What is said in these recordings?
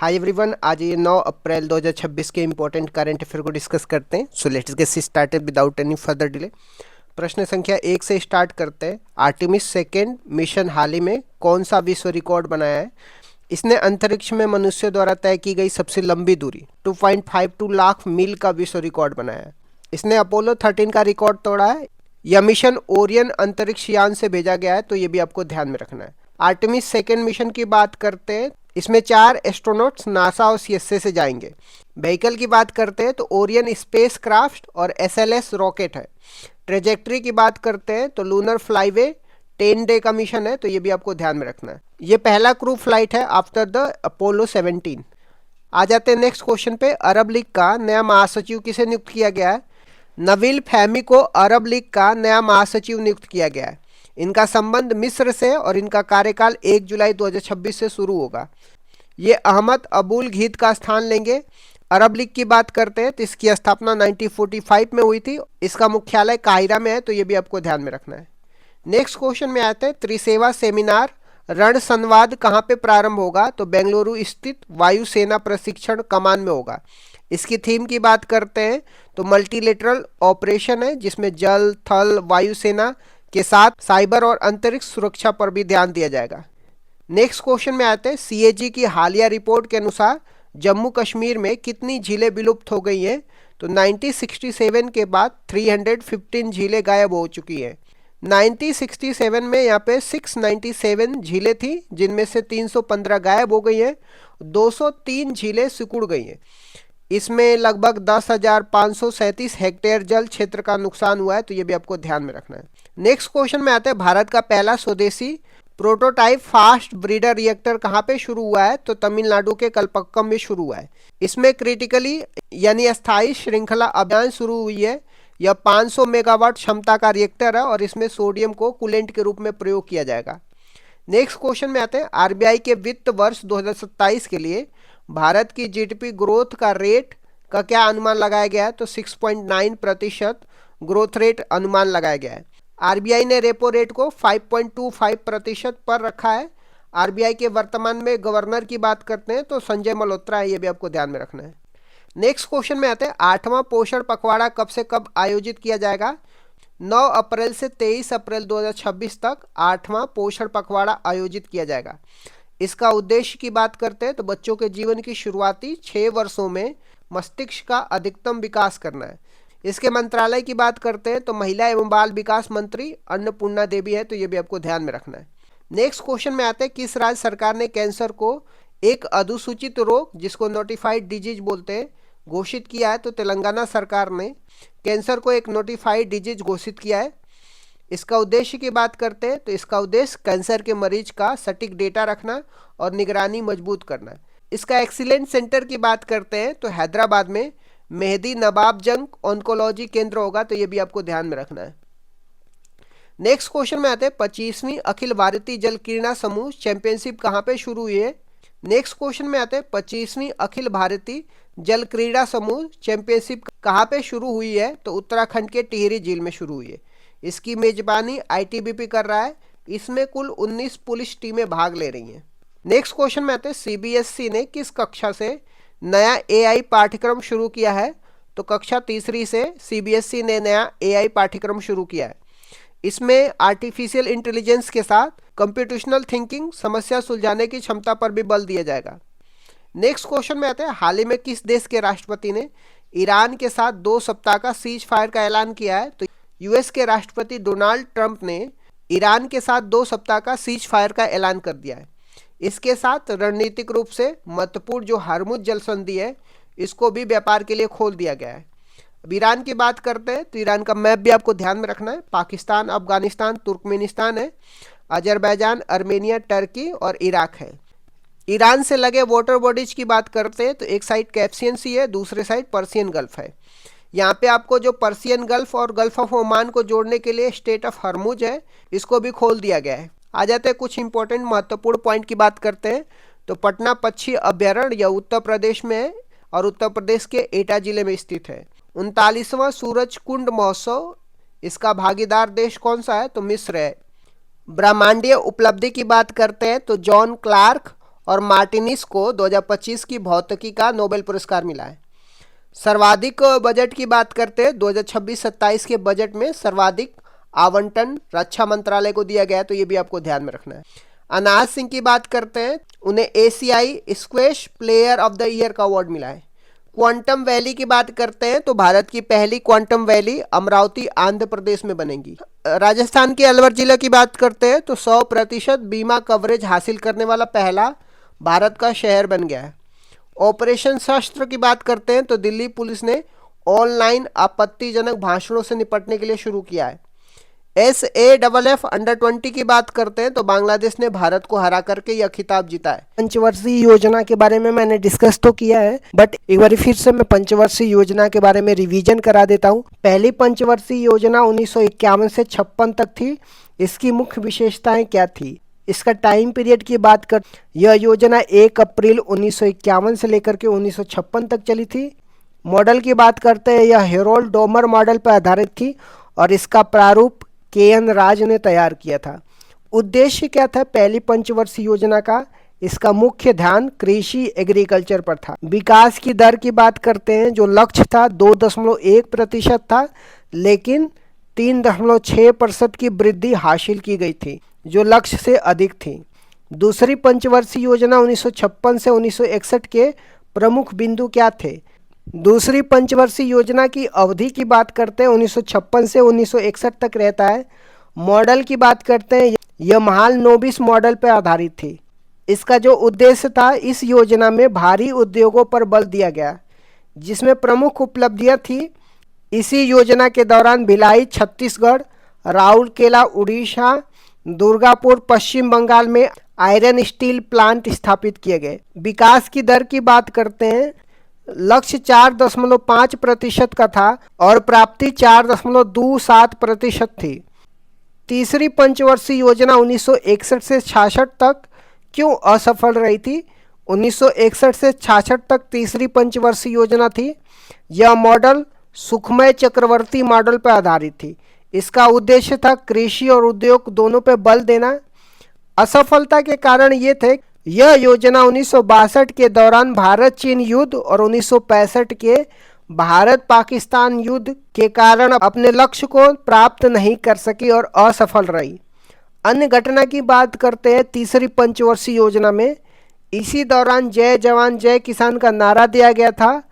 Hi everyone, आज ये 9 अप्रैल 2026 के इंपॉर्टेंट करंट अफेयर को डिस्कस करते हैं। So let's get started without any further delay. प्रश्न संख्या 1 से स्टार्ट करते हैं। आर्टेमिस सेकेंड मिशन हाल ही में कौन सा विश्व रिकॉर्ड बनाया है? इसने अंतरिक्ष में मनुष्य द्वारा तय की गई सबसे लंबी दूरी 2.52 लाख मील का विश्व रिकॉर्ड बनाया है। इसने अपोलो 13 का रिकॉर्ड तोड़ा है। यह मिशन ओरियन अंतरिक्ष यान से भेजा गया है, तो ये भी आपको ध्यान में रखना है। आर्टेमिस सेकेंड मिशन की बात करते हैं, इसमें 4 एस्ट्रोनॉट्स नासा और सीएसए से जाएंगे। व्हीकल की बात करते हैं तो ओरियन स्पेस क्राफ्ट और एसएलएस रॉकेट है। ट्रेजेक्ट्री की बात करते हैं तो लूनर फ्लाईवे 10 डे का मिशन है, तो ये भी आपको ध्यान में रखना है। ये पहला क्रू फ्लाइट है आफ्टर द अपोलो 17। आ जाते हैं नेक्स्ट क्वेश्चन पे। अरब लीग का नया महासचिव किसे नियुक्त किया गया है? नवील फहमी को अरब लीग का नया महासचिव नियुक्त किया गया है। इनका संबंध मिस्र से और इनका कार्यकाल 1 जुलाई 2026 से शुरू होगा। ये अहमद अबुल घीद का स्थान लेंगे। अरब लीग की बात करते हैं तो इसकी स्थापना 1945 में हुई थी। इसका मुख्यालय काहिरा में है, तो ये भी आपको ध्यान में रखना है। नेक्स्ट क्वेश्चन में आते हैं, त्रिसेवा सेमिनार रण संवाद कहाँ पे प्रारंभ होगा? तो बेंगलुरु स्थित वायुसेना प्रशिक्षण कमान में होगा। इसकी थीम की बात करते हैं तो मल्टीलेटरल ऑपरेशन है, जिसमें जल थल वायुसेना के साथ साइबर और अंतरिक्ष सुरक्षा पर भी ध्यान दिया जाएगा। नेक्स्ट क्वेश्चन में आते हैं, सीएजी की हालिया रिपोर्ट के अनुसार जम्मू कश्मीर में कितनी झीलें विलुप्त हो गई हैं? तो 1967 के बाद 315 झीलें गायब हो चुकी हैं। 1967 में यहाँ पे 697 झीलें थी, जिनमें से 315 गायब हो गई हैं। 203 झीलें सिकुड़ गई हैं। इसमें लगभग 10,537 हेक्टेयर जल क्षेत्र का नुकसान हुआ है, तो ये भी आपको ध्यान में रखना है। नेक्स्ट क्वेश्चन में आते हैं, भारत का पहला स्वदेशी प्रोटोटाइप फास्ट ब्रीडर रिएक्टर कहाँ पे शुरू हुआ है? तो तमिलनाडु के कलपक्कम में शुरू हुआ है। इसमें क्रिटिकली यानी अस्थायी श्रृंखला अभियान शुरू हुई है। यह 500 मेगावाट क्षमता का रिएक्टर है और इसमें सोडियम को कूलेंट के रूप में प्रयोग किया जाएगा। नेक्स्ट क्वेश्चन में आते हैं, आरबीआई के वित्त वर्ष 2027 के लिए भारत की जीडीपी ग्रोथ का रेट का क्या अनुमान लगाया गया है? तो 6.9% ग्रोथ रेट अनुमान लगाया गया है। आरबीआई ने रेपो रेट को 5.25% पर रखा है। आरबीआई के वर्तमान में गवर्नर की बात करते हैं तो संजय मल्होत्रा है, ये भी आपको ध्यान में रखना है। नेक्स्ट क्वेश्चन में आते हैं, 8वां पोषण पखवाड़ा कब से कब आयोजित किया जाएगा? 9 अप्रैल से 23 अप्रैल 2026 तक 8वां पोषण पखवाड़ा आयोजित किया जाएगा। इसका उद्देश्य की बात करते हैं तो बच्चों के जीवन की शुरुआती 6 वर्षों में मस्तिष्क का अधिकतम विकास करना है। इसके मंत्रालय की बात करते हैं तो महिला एवं बाल विकास मंत्री अन्नपूर्णा देवी है, तो ये भी आपको ध्यान में रखना है। नेक्स्ट क्वेश्चन में आते हैं, किस राज्य सरकार ने कैंसर को एक अधुसूचित रोग, जिसको नोटिफाइड डिजीज बोलते हैं, घोषित किया है? तो तेलंगाना सरकार ने कैंसर को एक नोटिफाइड डिजीज घोषित किया है। इसका उद्देश्य की बात करते हैं तो इसका उद्देश्य कैंसर के मरीज का सटीक डेटा रखना और निगरानी मजबूत करना। इसका एक्सीलेंस सेंटर की बात करते हैं तो हैदराबाद में मेहदी नवाब जंग ऑन्कोलॉजी केंद्र होगा, तो ये भी आपको ध्यान में रखना है। नेक्स्ट क्वेश्चन में आते हैं, 25वीं अखिल भारतीय जल क्रीड़ा समूह चैंपियनशिप कहाँ पे शुरू हुई है? नेक्स्ट क्वेश्चन में आते हैं, 25वीं अखिल भारतीय जल क्रीड़ा समूह चैंपियनशिप कहाँ पे शुरू हुई है? तो उत्तराखंड के टिहरी झील में शुरू हुई है। इसकी मेजबानी आईटीबीपी कर रहा है। इसमें कुल 19 पुलिस टीमें भाग ले रही हैं। नेक्स्ट क्वेश्चन में आते हैं, सीबीएसई ने किस कक्षा से नया एआई पाठ्यक्रम शुरू किया है? तो कक्षा तीसरी से सीबीएसई ने नया एआई पाठ्यक्रम शुरू किया है। इसमें आर्टिफिशियल इंटेलिजेंस के साथ कंप्यूटेशनल थिंकिंग, समस्या सुलझाने की क्षमता पर भी बल दिया जाएगा। नेक्स्ट क्वेश्चन में आते हैं, हाल ही में किस देश के राष्ट्रपति ने ईरान के साथ 2 सप्ताह का सीज फायर का ऐलान किया है? तो यूएस के राष्ट्रपति डोनाल्ड ट्रंप ने ईरान के साथ 2 सप्ताह का सीज फायर का ऐलान कर दिया है। इसके साथ रणनीतिक रूप से महत्वपूर्ण जो हरमुज जल संधि है, इसको भी व्यापार के लिए खोल दिया गया है। अब ईरान की बात करते हैं तो ईरान का मैप भी आपको ध्यान में रखना है। पाकिस्तान, अफगानिस्तान, तुर्कमेनिस्तान है, अजरबैजान, अर्मेनिया, टर्की और इराक है। ईरान से लगे वाटर बॉडीज की बात करते हैं तो एक साइड कैस्पियन सी है, दूसरे साइड पर्सियन गल्फ है। यहाँ पे आपको जो पर्सियन गल्फ और गल्फ ऑफ ओमान को जोड़ने के लिए स्टेट ऑफ हरमुज है, इसको भी खोल दिया गया है। आ जाते हैं कुछ इंपॉर्टेंट महत्वपूर्ण पॉइंट की बात करते हैं तो पटना पक्षी अभ्यारण्य यह उत्तर प्रदेश में है और उत्तर प्रदेश के एटा जिले में स्थित है। 39वां सूरज कुंड महोत्सव, इसका भागीदार देश कौन सा है? तो मिस्र है। ब्रह्मांडीय उपलब्धि की बात करते हैं तो जॉन क्लार्क और मार्टिनिस को 2025 की भौतिकी का नोबेल पुरस्कार मिला है। सर्वाधिक बजट की बात करते हैं, 2026-27 के बजट में सर्वाधिक आवंटन रक्षा मंत्रालय को दिया गया है, तो ये भी आपको ध्यान में रखना है। अनाज सिंह की बात करते हैं, उन्हें एशियाई squash player of the year का अवार्ड मिला है। क्वांटम वैली की बात करते हैं तो भारत की पहली क्वांटम वैली अमरावती आंध्र प्रदेश में बनेगी। राजस्थान के अलवर जिला की बात करते हैं तो 100% बीमा कवरेज हासिल करने वाला पहला भारत का शहर बन गया है। ऑपरेशन शस्त्र की बात करते हैं तो दिल्ली पुलिस ने ऑनलाइन आपत्तिजनक भाषणों से निपटने के लिए शुरू किया है। SAFF अंडर-20 की बात करते हैं तो बांग्लादेश ने भारत को हरा करके यह खिताब जीता है। पंचवर्षीय योजना के बारे में मैंने डिस्कस तो किया है, बट एक बार फिर से मैं पंचवर्षीय योजना के बारे में रिवीजन करा देता हूँ। पहली पंचवर्षीय योजना 1951 से 56 तक थी। इसकी मुख्य विशेषताएं क्या थी? इसका टाइम पीरियड की बात कर, यह योजना 1 अप्रैल 1951 से लेकर के 1956 तक चली थी। मॉडल की बात करते हैं, यह हेरोल्ड डोमर मॉडल पर आधारित थी और इसका प्रारूप KN राज ने तैयार किया था। उद्देश्य क्या था पहली पंचवर्षीय योजना का? इसका मुख्य ध्यान कृषि एग्रीकल्चर पर था। विकास की दर की बात करते हैं, जो लक्ष्य था 2.1% था, लेकिन 3.6% की वृद्धि हासिल की गई थी, जो लक्ष्य से अधिक थी। दूसरी पंचवर्षीय योजना 1956 से 1961 के प्रमुख बिंदु क्या थे? दूसरी पंचवर्षीय योजना की अवधि की बात करते हैं 1956 से 1961 तक रहता है। मॉडल की बात करते हैं, यह महालनोबिस मॉडल पर आधारित थी। इसका जो उद्देश्य था, इस योजना में भारी उद्योगों पर बल दिया गया, जिसमें प्रमुख उपलब्धियां थी। इसी योजना के दौरान भिलाई छत्तीसगढ़, राउरकेला उड़ीसा, दुर्गापुर पश्चिम बंगाल में आयरन स्टील प्लांट स्थापित किए गए। विकास की दर की बात करते हैं, लक्ष्य 4.5% का था और प्राप्ति 4.27% थी। तीसरी पंचवर्षीय योजना 1961 से 66 तक क्यों असफल रही थी? 1961 से 66 तक तीसरी पंचवर्षीय योजना थी। यह मॉडल सुखमय चक्रवर्ती मॉडल पर आधारित थी। इसका उद्देश्य था कृषि और उद्योग दोनों पर बल देना। असफलता के कारण ये थे, यह योजना 1962 के दौरान भारत चीन युद्ध और 1965 के भारत पाकिस्तान युद्ध के कारण अपने लक्ष्य को प्राप्त नहीं कर सकी और असफल रही। अन्य घटना की बात करते हैं तीसरी पंचवर्षीय योजना में, इसी दौरान जय जवान जय किसान का नारा दिया गया था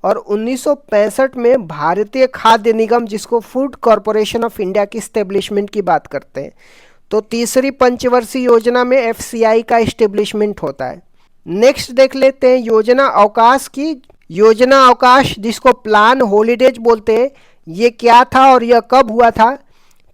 और 1965 में भारतीय खाद्य निगम, जिसको फूड कॉरपोरेशन ऑफ इंडिया की स्टेब्लिशमेंट की बात करते हैं, तो तीसरी पंचवर्षीय योजना में FCI का इस्टेब्लिशमेंट होता है। नेक्स्ट देख लेते हैं योजना अवकाश की। योजना अवकाश, जिसको प्लान हॉलीडेज बोलते हैं, ये क्या था और यह कब हुआ था?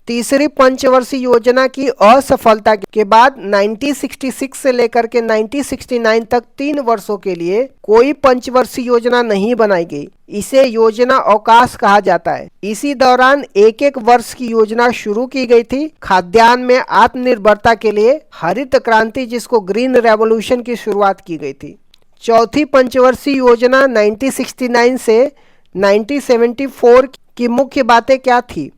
तीसरी पंचवर्षीय योजना की असफलता के बाद 1966 से लेकर के 1969 तक 3 वर्षों के लिए कोई पंचवर्षीय योजना नहीं बनाई गई। इसे योजना अवकाश कहा जाता है। इसी दौरान एक एक वर्ष की योजना शुरू की गई थी। खाद्यान्न में आत्मनिर्भरता के लिए हरित क्रांति, जिसको ग्रीन रेवोल्यूशन की शुरुआत की गई थी। चौथी पंचवर्षीय योजना 1969 से 1974 की मुख्य बातें क्या थी?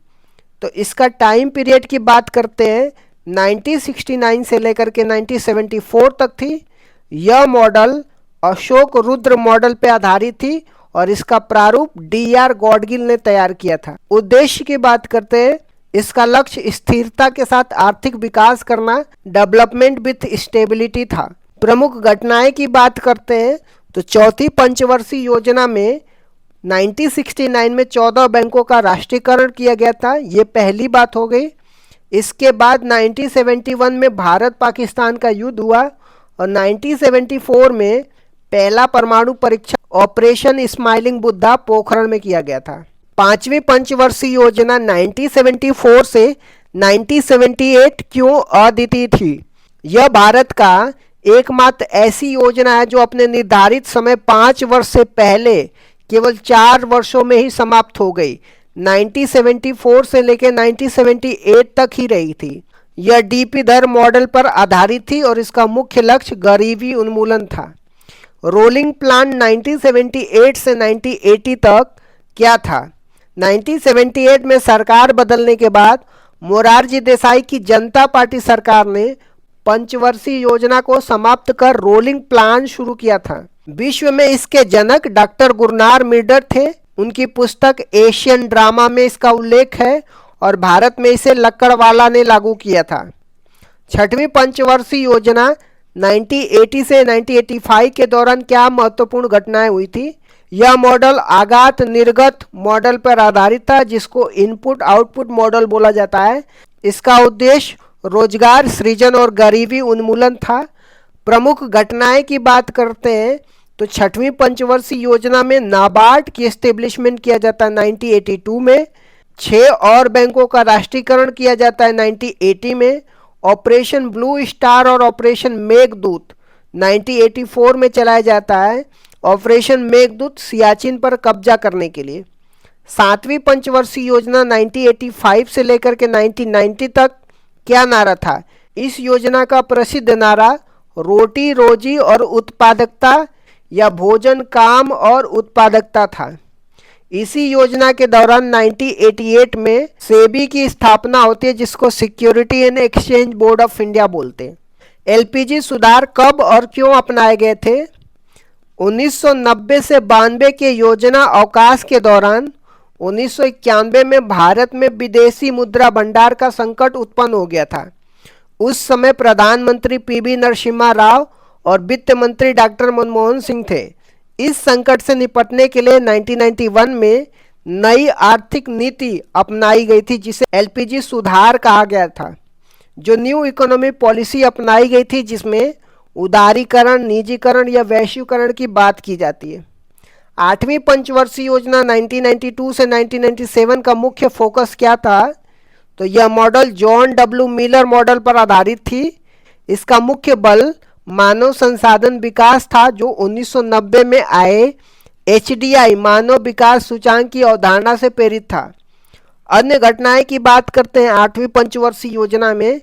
तो इसका टाइम पीरियड की बात करते हैं, 1969 से लेकर के 1974 तक थी। यह मॉडल अशोक रुद्र मॉडल पर आधारित थी और इसका प्रारूप DR गॉडगिल ने तैयार किया था। उद्देश्य की बात करते हैं, इसका लक्ष्य स्थिरता के साथ आर्थिक विकास करना, डेवलपमेंट विथ स्टेबिलिटी था। प्रमुख घटनाएं की बात करते हैं तो चौथी पंचवर्षीय योजना में 1969 में 14 बैंकों का राष्ट्रीयकरण किया गया था। ये पहली बात हो गई। इसके बाद 1971 में भारत पाकिस्तान का युद्ध हुआ और 1974 में पहला परमाणु परीक्षण ऑपरेशन स्माइलिंग बुद्धा पोखरण में किया गया था। पांचवी पंचवर्षीय योजना 1974 से 1978 क्यों अद्वितीय थी? यह भारत का एकमात्र ऐसी योजना है जो अपने निर्धारित समय 5 वर्ष से पहले केवल 4 वर्षों में ही समाप्त हो गई। 1974 से लेकर 1978 तक ही रही थी। यह DP दर मॉडल पर आधारित थी और इसका मुख्य लक्ष्य गरीबी उन्मूलन था। रोलिंग प्लान 1978 से 1980 तक क्या था? 1978 में सरकार बदलने के बाद मोरारजी देसाई की जनता पार्टी सरकार ने पंचवर्षीय योजना को समाप्त कर रोलिंग प्लान शुरू किया था। विश्व में इसके जनक डॉक्टर गुरनार मिर्डर थे। उनकी पुस्तक एशियन ड्रामा में इसका उल्लेख है और भारत में इसे लक्कड़वाला ने लागू किया था। छठवीं पंचवर्षीय योजना 1980 से 1985 के दौरान क्या महत्वपूर्ण घटनाएं हुई थी? यह मॉडल आगात निर्गत मॉडल पर आधारित था, जिसको इनपुट आउटपुट मॉडल बोला जाता है। इसका उद्देश्य रोजगार सृजन और गरीबी उन्मूलन था। प्रमुख घटनाएं की बात करते हैं तो छठवीं पंचवर्षीय योजना में नाबार्ड की एस्टेब्लिशमेंट किया जाता है 1982 में। 6 और बैंकों का राष्ट्रीयकरण किया जाता है 1980 में। ऑपरेशन ब्लू स्टार और ऑपरेशन मेघदूत 1984 में चलाया जाता है। ऑपरेशन मेघदूत सियाचिन पर कब्जा करने के लिए। 7वीं पंचवर्षीय योजना 1985 से लेकर के 1990 तक क्या नारा था? इस योजना का प्रसिद्ध नारा रोटी रोजी और उत्पादकता या भोजन काम और उत्पादकता था। इसी योजना के दौरान 1988 में सेबी की स्थापना होती है, जिसको security and exchange board of India बोलते हैं। एलपीजी सुधार कब और क्यों अपनाए गए थे? 1990 से 92 के योजना अवकाश के दौरान 1991 में भारत में विदेशी मुद्रा भंडार का संकट उत्पन्न हो गया था। उस समय प्रधानमंत्री पीवी नरसिम्हा राव और वित्त मंत्री डॉक्टर मनमोहन सिंह थे। इस संकट से निपटने के लिए 1991 में नई आर्थिक नीति अपनाई गई थी, जिसे एलपीजी सुधार कहा गया था। जो न्यू इकोनॉमी पॉलिसी अपनाई गई थी, जिसमें उदारीकरण, निजीकरण या वैश्वीकरण की बात की जाती है। 8वीं पंचवर्षीय योजना 1992 से 1997 का मुख्य फोकस क्या था? तो यह model John W Miller model पर आधारित थी। इसका मुख्य बल मानव संसाधन विकास था, जो 1990 में आए एचडीआई मानव विकास सूचांक की अवधारणा से प्रेरित था। अन्य घटनाएं की बात करते हैं 8वीं पंचवर्षीय योजना में।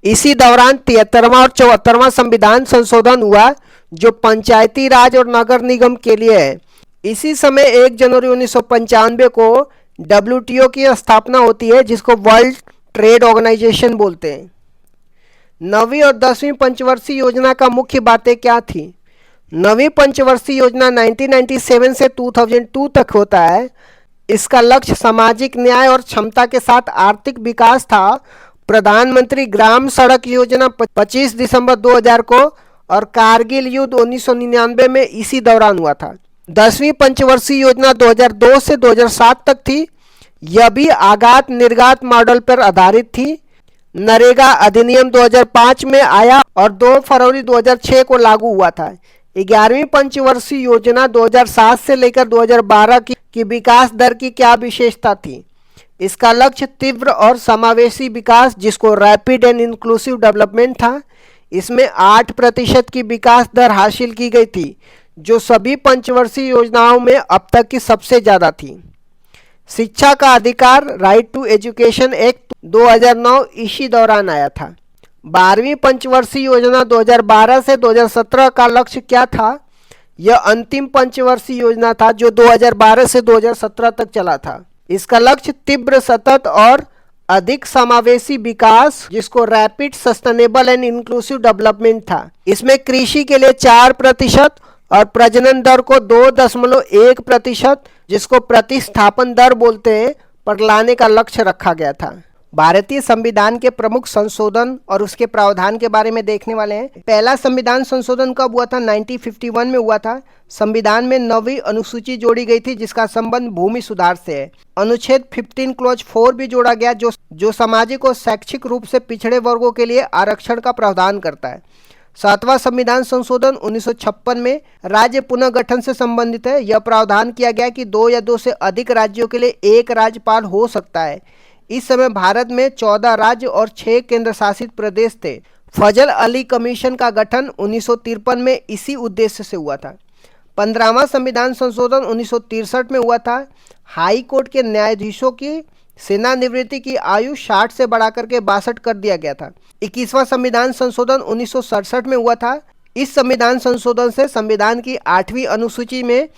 इसी दौरान 73वां और 74वां संविधान संशोधन हुआ, जो पंचायती राज और नगर निगम के लिए है। इसी समय 1 जनवरी 1995 को डब्ल्यूटीओ की स्थापना होती है, जिसको वर्ल्ड ट्रेड ऑर्गेनाइजेशन बोलते हैं। 9वीं और 10वीं पंचवर्षीय योजना का मुख्य बातें क्या थी? 9वीं पंचवर्षीय योजना 1997 से 2002 तक होता है। इसका लक्ष्य सामाजिक न्याय और क्षमता के साथ आर्थिक विकास था। प्रधानमंत्री ग्राम सड़क योजना 25 दिसंबर 2000 को और कारगिल युद्ध 1999 में इसी दौरान हुआ था। 10वीं पंचवर्षीय योजना 2002 से 2007 तक थी। यह भी आगात निर्गात मॉडल पर आधारित थी। नरेगा अधिनियम 2005 में आया और 2 फरवरी 2006 को लागू हुआ था। 11वीं पंचवर्षीय योजना 2007 से लेकर 2012 की विकास दर की क्या विशेषता थी? इसका लक्ष्य तीव्र और समावेशी विकास, जिसको रैपिड एंड इंक्लूसिव डेवलपमेंट था। इसमें 8% की विकास दर हासिल की गई थी, जो सभी पंचवर्षीय योजनाओं में अब तक की सबसे ज़्यादा थी। शिक्षा का अधिकार राइट टू एजुकेशन एक्ट 2009 इसी दौरान आया था। 12वीं पंचवर्षीय योजना 2012 से 2017 का लक्ष्य क्या था? यह अंतिम पंचवर्षीय योजना था, जो 2012 से 2017 तक चला था। इसका लक्ष्य तीव्र, सतत और अधिक समावेशी विकास, जिसको rapid sustainable and inclusive development था। इसमें कृषि के लिए 4% और प्रजनन दर को 2.1%, जिसको प्रतिस्थापन दर बोलते हैं, पर लाने का लक्ष्य रखा गया था। भारतीय संविधान के प्रमुख संशोधन और उसके प्रावधान के बारे में देखने वाले हैं। पहला संविधान संशोधन कब हुआ था? 1951 में हुआ था। संविधान में 9वीं अनुसूची जोड़ी गई थी, जिसका संबंध भूमि सुधार से है। अनुच्छेद 15 क्लॉज 4 भी जोड़ा गया, जो सामाजिक और शैक्षिक रूप से पिछड़े वर्गों के लिए आरक्षण का प्रावधान करता है। 7वां संविधान संशोधन 1956 में राज्य पुनर्गठन से संबंधित है। यह प्रावधान किया गया कि 2 या 2 से अधिक राज्यों के लिए एक राज्यपाल हो सकता है। इस समय भारत में 14 राज्य और 6 केंद्र शासित प्रदेश थे। फजल अली कमीशन का गठन 1953 में इसी उद्देश्य से हुआ था। 15वां संविधान संशोधन 1963 में हुआ था। हाई कोर्ट के न्यायाधीशों की सेवानिवृत्ति की आयु 60 से बढ़ाकर के 62 कर दिया गया था। 21वां संविधान संशोधन 1967 में हुआ था। इस संविधान संशोधन से संविधान की 8वीं अनुसूची में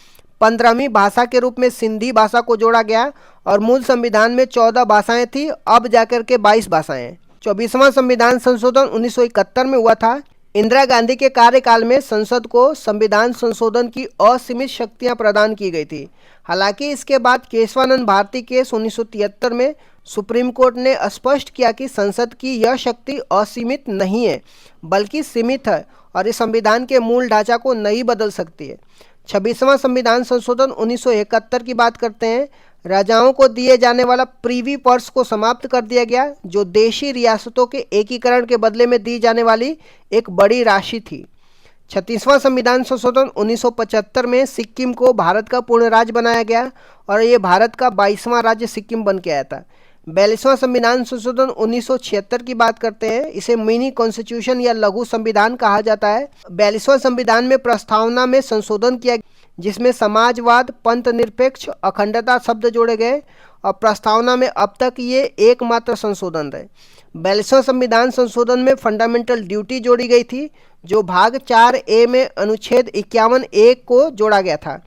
15वीं भाषा के रूप में सिंधी भाषा को जोड़ा गया और मूल संविधान में 14 भाषाएं थी, अब जाकर के 22 भाषाएं हैं। 24वां संविधान संशोधन 1971 में हुआ था। इंदिरा गांधी के कार्यकाल में संसद को संविधान संशोधन की असीमित शक्तियां प्रदान की गई थी। हालांकि इसके बाद केशवानंद भारती केस 1973 में सुप्रीम कोर्ट ने स्पष्ट किया कि संसद की यह शक्ति असीमित नहीं है बल्कि सीमित है और इस संविधान के मूल ढांचा को नहीं बदल सकती है। 26वां संविधान संशोधन 1971 की बात करते हैं। राजाओं को दिए जाने वाला प्रीवी पर्स को समाप्त कर दिया गया, जो देशी रियासतों के एकीकरण के बदले में दी जाने वाली एक बड़ी राशि थी। 36वां संविधान संशोधन 1975 में सिक्किम को भारत का पूर्ण राज्य बनाया गया और ये भारत का 22वां राज्य सिक्किम बन के आया था। 42वां संविधान संशोधन 1976 की बात करते हैं। इसे मिनी कॉन्स्टिट्यूशन या लघु संविधान कहा जाता है। 42वां संविधान में प्रस्तावना में संशोधन किया जिसमें समाजवाद, पंथ निरपेक्ष, अखंडता शब्द जोड़े गए और प्रस्तावना में अब तक ये एकमात्र संशोधन रहे। 42वां संविधान संशोधन में फंडामेंटल ड्यूटी जोड़ी गई थी, जो भाग 4A में अनुच्छेद 51A को जोड़ा गया था,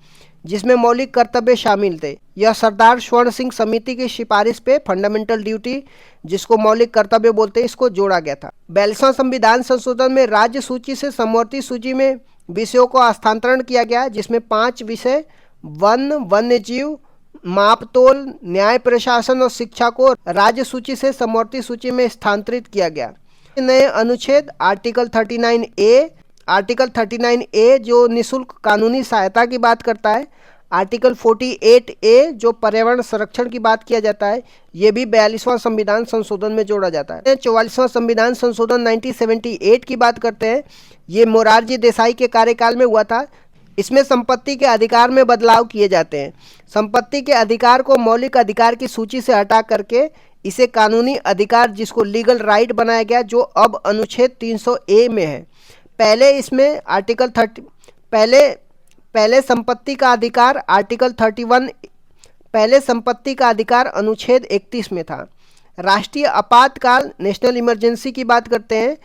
जिसमें मौलिक कर्तव्य शामिल थे। यह सरदार स्वर्ण सिंह समिति की सिफारिश पे फंडामेंटल ड्यूटी, जिसको मौलिक कर्तव्य बोलते हैं, इसको जोड़ा गया था। 42वां संविधान संशोधन में राज्य सूची से समवर्ती सूची में विषयों को हस्तांतरण किया गया, जिसमें 5 विषय वन, वन्य जीव, मापतोल, न्याय प्रशासन और शिक्षा को राज्य सूची से समवर्ती सूची में स्थानांतरित किया गया। नए अनुच्छेद आर्टिकल 39A जो निःशुल्क कानूनी सहायता की बात करता है, आर्टिकल 48A जो पर्यावरण संरक्षण की बात किया जाता है, ये भी 42वां संविधान संशोधन में जोड़ा जाता है। 44वां संविधान संशोधन 1978 की बात करते हैं। ये मोरारजी देसाई के कार्यकाल में हुआ था। इसमें संपत्ति के अधिकार में बदलाव किए जाते हैं। संपत्ति के अधिकार को मौलिक अधिकार की सूची से हटा करके इसे कानूनी अधिकार, जिसको लीगल राइट बनाया गया, जो अब अनुच्छेद 300A में है। पहले इसमें आर्टिकल 30 पहले संपत्ति का अधिकार आर्टिकल 31 पहले संपत्ति का अधिकार अनुच्छेद 31 में था। राष्ट्रीय आपातकाल, नेशनल इमरजेंसी की बात करते हैं।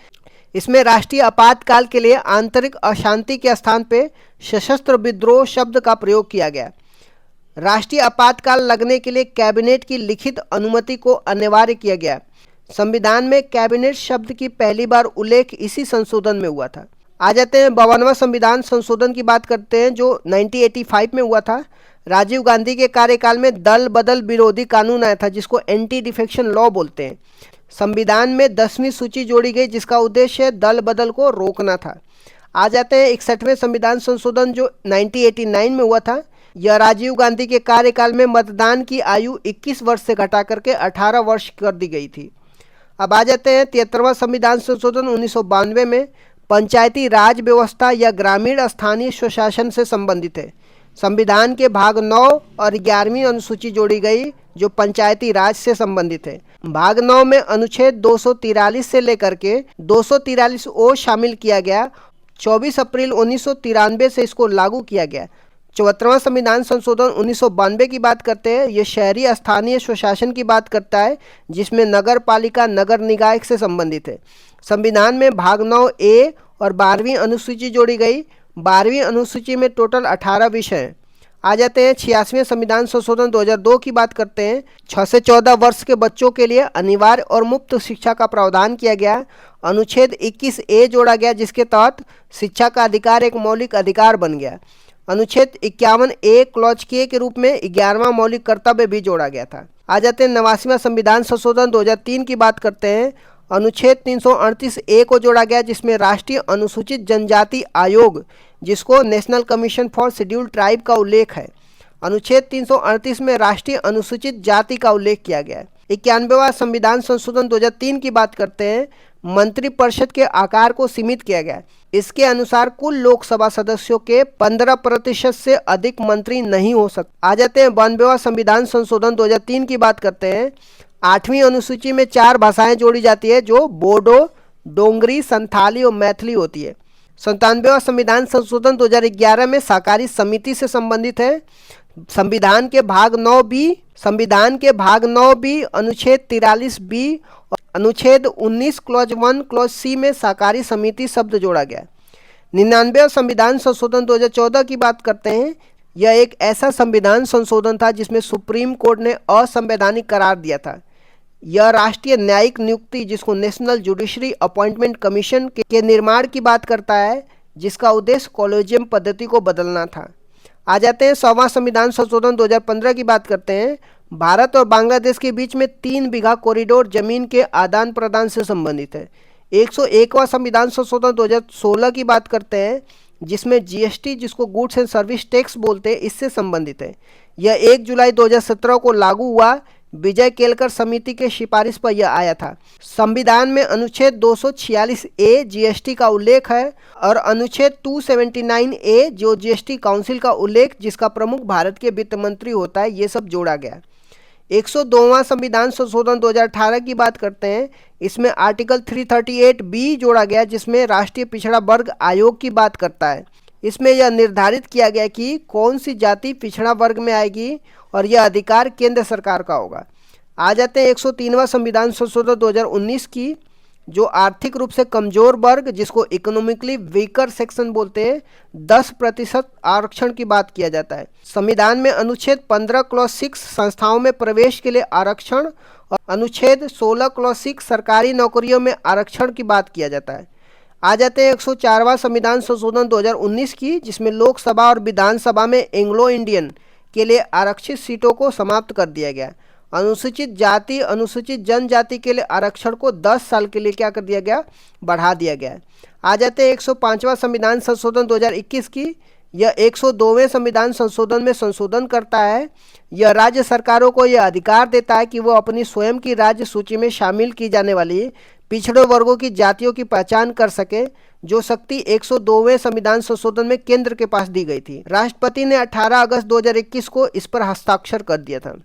इसमें राष्ट्रीय आपातकाल के लिए आंतरिक अशांति के स्थान पे सशस्त्र विद्रोह शब्द का प्रयोग किया गया। राष्ट्रीय आपातकाल लगने के लिए कैबिनेट की लिखित अनुमति को अनिवार्य किया गया। संविधान में कैबिनेट शब्द की पहली बार उल्लेख इसी संशोधन में हुआ था। आ जाते हैं 52वां संविधान संशोधन की बात करते हैं, जो 1985 में हुआ था। राजीव गांधी के कार्यकाल में दल बदल विरोधी कानून आया था, जिसको एंटी डिफेक्शन लॉ बोलते हैं। संविधान में 10वीं सूची जोड़ी गई, जिसका उद्देश्य दल बदल को रोकना था। आ जाते हैं 61वें संविधान संशोधन, जो 1989 में हुआ था। यह राजीव गांधी के कार्यकाल में मतदान की आयु 21 वर्ष से घटा करके 18 वर्ष कर दी गई थी। अब आ जाते हैं 73वां संविधान संशोधन 1992 में। पंचायती राज व्यवस्था या ग्रामीण स्थानीय स्वशासन से संबंधित है। संविधान के भाग 9 और 11वीं अनुसूची जोड़ी गई, जो पंचायती राज से संबंधित है। भाग 9 में अनुच्छेद 243 से लेकर के 243O शामिल किया गया। 24 अप्रैल 1993 से इसको लागू किया गया। 74वां संविधान संशोधन 1992 की बात करते हैं। ये शहरी स्थानीय स्वशासन की बात करता है, जिसमें नगर पालिका नगर निकाय से संबंधित है। संविधान में भाग 9A और 12वीं अनुसूची जोड़ी गई। 12वीं अनुसूची में टोटल 18 विषय हैं। आ जाते हैं 86वें संविधान संशोधन 2002 की बात करते हैं। 6 से 14 वर्ष के बच्चों के लिए अनिवार्य और मुफ्त शिक्षा का प्रावधान किया गया। अनुच्छेद 21A जोड़ा गया, जिसके तहत शिक्षा का अधिकार एक मौलिक अधिकार बन गया। अनुच्छेद 51A क्लॉज के रूप में 11वां मौलिक कर्तव्य भी जोड़ा गया था। आ जाते हैं 89वां संविधान संशोधन 2003 की बात करते हैं। अनुच्छेद 338A को जोड़ा गया, जिसमें राष्ट्रीय अनुसूचित जनजाति आयोग, जिसको national commission for scheduled tribe का उल्लेख है। अनुच्छेद 338 में राष्ट्रीय अनुसूचित जाति का उल्लेख किया गया है। 91वां संविधान संशोधन 2003 की बात करते हैं। मंत्रिपरिषद के आकार को सीमित किया गया। इसके अनुसार कुल लोकसभा सदस्यों के 15% से अधिक मंत्री नहीं हो सकते। आ जाते हैं 92वां संविधान संशोधन 2003 की बात करते हैं। 8वीं अनुसूची में 4 भाषाएं जोड़ी जाती है, जो बोडो, डोंगरी, संथाली और मैथिली होती है। 97वां संविधान संशोधन 2011 में सहकारी समिति से संबंधित है। संविधान के भाग 9B अनुच्छेद 43B और अनुच्छेद 19 क्लॉज 1 क्लॉज C में सहकारी समिति शब्द जोड़ा गया। 99वां संविधान संशोधन 2014 की बात करते हैं। यह एक ऐसा संविधान संशोधन था जिसमें सुप्रीम कोर्ट ने असंवैधानिक करार दिया था। यह राष्ट्रीय न्यायिक नियुक्ति जिसको नेशनल जुडिशरी अपॉइंटमेंट कमीशन के निर्माण की बात करता है, जिसका उद्देश्य कॉलेजियम पद्धति को बदलना था। आ जाते हैं 100वां संविधान संशोधन 2015 की बात करते हैं। भारत और बांग्लादेश के बीच में 3 बीघा कॉरिडोर जमीन के आदान प्रदान से संबंधित है। 101वां संविधान संशोधन 2016 की बात करते हैं, जिसमें जीएसटी जिसको गुड्स एंड सर्विस टैक्स बोलते हैं इससे संबंधित है। यह 1 जुलाई 2017 को लागू हुआ। विजय केलकर समिति के सिफारिश पर यह आया था। संविधान में अनुच्छेद 246 ए जीएसटी का उल्लेख है और अनुच्छेद 279 ए जो जीएसटी काउंसिल का उल्लेख जिसका प्रमुख भारत के वित्त मंत्री होता है, ये सब जोड़ा गया। 102वां संविधान संशोधन 2018 की बात करते हैं। इसमें आर्टिकल 338 बी जोड़ा गया, जिसमें राष्ट्रीय पिछड़ा वर्ग आयोग की बात करता है। इसमें यह निर्धारित किया गया कि कौन सी जाति पिछड़ा वर्ग में आएगी और यह अधिकार केंद्र सरकार का होगा। आ जाते हैं 103वां संविधान संशोधन 2019 की, जो आर्थिक रूप से कमजोर वर्ग जिसको इकोनॉमिकली वीकर सेक्शन बोलते हैं 10% आरक्षण की बात किया जाता है। संविधान में अनुच्छेद 15 क्लॉज 6 संस्थाओं में प्रवेश के लिए आरक्षण और अनुच्छेद 16 क्लॉज 6 सरकारी नौकरियों में आरक्षण की बात किया जाता है। आ जाते हैं 104वां संविधान संशोधन 2019 की, जिसमें लोकसभा और विधानसभा में एंग्लो इंडियन के लिए आरक्षित सीटों को समाप्त कर दिया गया। अनुसूचित जाति अनुसूचित जनजाति के लिए आरक्षण को 10 साल के लिए क्या कर दिया गया, बढ़ा दिया गया। आ जाते हैं 105वां संविधान संशोधन 2021 की। यह 102वें संविधान संशोधन में संशोधन करता है। यह राज्य सरकारों को यह अधिकार देता है कि वो अपनी स्वयं की राज्य सूची में शामिल की जाने वाली पिछड़े वर्गों की जातियों की पहचान कर सके, जो शक्ति 102वें संविधान संशोधन में केंद्र के पास दी गई थी। राष्ट्रपति ने 18 अगस्त 2021 को इस पर हस्ताक्षर कर दिया था।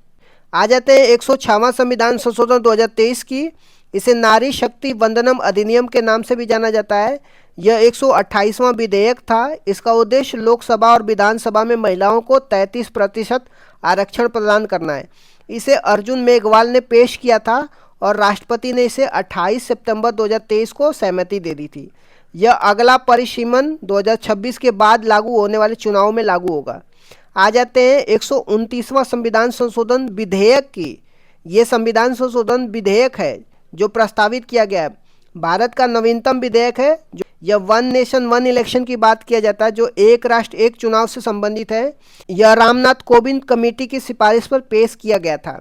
आ जाते हैं 106वां संविधान संशोधन 2023 की। इसे नारी शक्ति वंदनम अधिनियम के नाम से भी जाना जाता है। यह 128वां विधेयक था। इसका उद्देश्य लोकसभा और विधानसभा में महिलाओं को 33% आरक्षण प्रदान करना है। इसे अर्जुन मेघवाल ने पेश किया था और राष्ट्रपति ने इसे 28 सितंबर 2023 को सहमति दे दी थी। यह अगला परिसीमन 2026 के बाद लागू होने वाले चुनाव में लागू होगा। आ जाते हैं 129वां संविधान संशोधन विधेयक की। ये संविधान संशोधन विधेयक है जो प्रस्तावित किया गया है। भारत का नवीनतम विधेयक है। जो यह वन नेशन वन इलेक्शन की बात किया जाता है, जो एक राष्ट्र एक चुनाव से संबंधित है। यह रामनाथ कोविंद कमेटी की सिफारिश पर पेश किया गया था।